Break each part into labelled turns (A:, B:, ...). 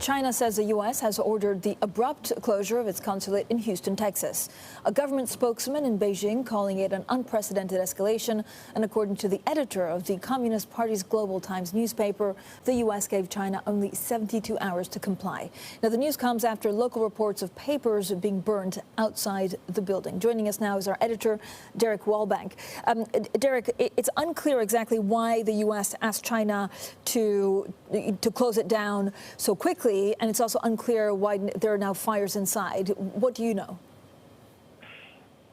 A: China says the U.S. has ordered the abrupt closure of its consulate in Houston, Texas. A government spokesman in Beijing calling it an unprecedented escalation. And according to the editor of the Communist Party's Global Times newspaper, the U.S. gave China only 72 hours to comply. Now, the news comes after local reports of papers being burned outside the building. Joining us now is our editor, Derek Wallbank. Derek, it's unclear exactly why the U.S. asked China to close it down so quickly. And it's also unclear why there are now fires inside. What do you know?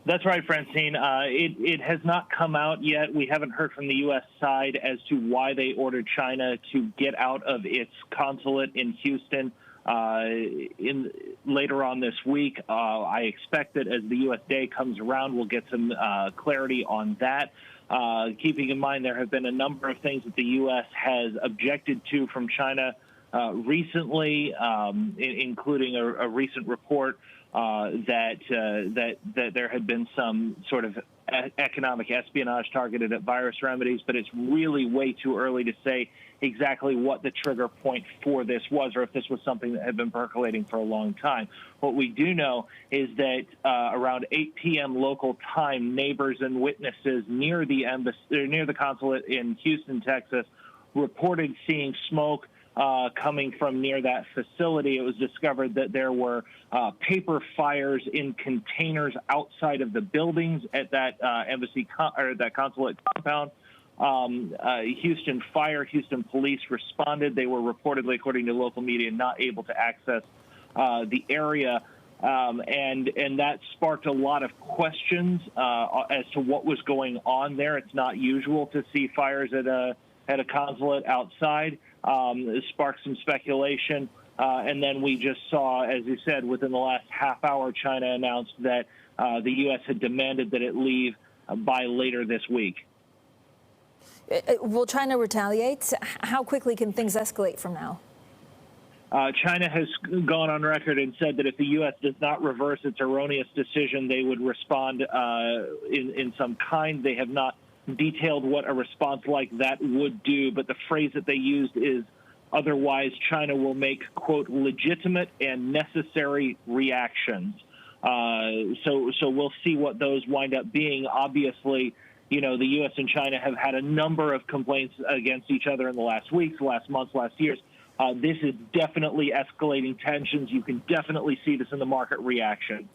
B: That's right, Francine. It has not come out yet. We haven't heard from the U.S. side as to why they ordered China to get out of its consulate in Houston later on this week. I expect that as the U.S. Day comes around, we'll get some clarity on that. Keeping in mind there have been a number of things that the U.S. has objected to from China recently, including a recent report that there had been some sort of economic espionage targeted at virus remedies, but it's really way too early to say exactly what the trigger point for this was, or if this was something that had been percolating for a long time. What we do know is that around 8 p.m. local time, neighbors and witnesses near the consulate in Houston, Texas, reported seeing smoke coming from near that facility. It was discovered that there were paper fires in containers outside of the buildings at that that consulate compound. Houston police responded. They were reportedly, according to local media, not able to access the area. And that sparked a lot of questions as to what was going on there. It's not usual to see fires at a consulate outside. It sparked some speculation. And then we just saw, as you said, within the last half hour, China announced that the U.S. had demanded that it leave by later this week.
A: Will China retaliate? How quickly can things escalate from now?
B: China has gone on record and said that if the U.S. does not reverse its erroneous decision, they would respond in some kind. They have not detailed what a response like that would do, but the phrase that they used is, otherwise China will make, quote, legitimate and necessary reactions. So we'll see what those wind up being. Obviously, you know, the U.S. and China have had a number of complaints against each other in the last weeks, last months, last years. This is definitely escalating tensions. You can definitely see this in the market reaction.